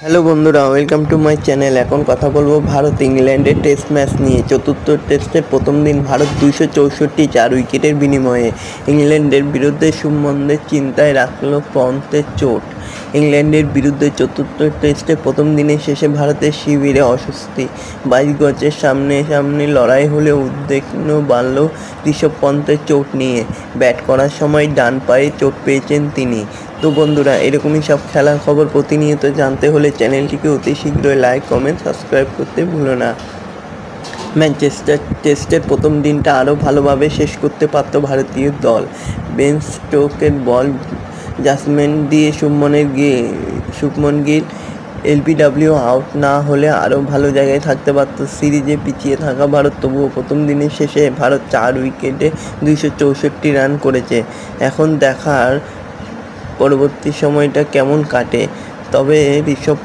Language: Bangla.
হ্যালো বন্ধুরা, ওয়েলকাম টু মাই চ্যানেল। এখন কথা বলবো ভারত ইংল্যান্ডের টেস্ট ম্যাচ নিয়ে। চতুর্থ টেস্টের প্রথম দিন ভারত 264 4 উইকেটের বিনিময়ে ইংল্যান্ডের বিরুদ্ধে শুভমনদের চিন্তায় রাখল পন্থের চোট। ইংল্যান্ডের বিরুদ্ধে চতুর্থ টেস্টের প্রথম দিনের শেষে ভারতের শিবিরে অস্বস্তি। 22 গজের সামনে লড়াই হলেও উদ্বিগ্ন বাড়ল ঋষভ পন্থের চোট নিয়ে। ব্যাট করার সময় ডান পায়ে চোট পেয়েছেন তিনি। তো বন্ধুরা, এরকমই সব খেলার খবর প্রতিনিয়ত জানতে হলে চ্যানেলটিকে অতি শীঘ্রই লাইক, কমেন্ট, সাবস্ক্রাইব করতে ভুলো না। ম্যানচেস্টার টেস্টের প্রথম দিনটা আরও ভালোভাবে শেষ করতে পারত ভারতীয় দল। বেন স্টোকের বল জাজমেন্ট দিয়ে শুভমন গিল এলবিডব্লিউ আউট না হলে আরও ভালো জায়গায় থাকতে পারত। সিরিজে পিছিয়ে থাকা ভারত তবুও প্রথম দিনের শেষে ভারত 4 উইকেটে 264 রান করেছে। এখন দেখার পরবর্তী সময়টা কেমন কাটে। তবে ঋষভ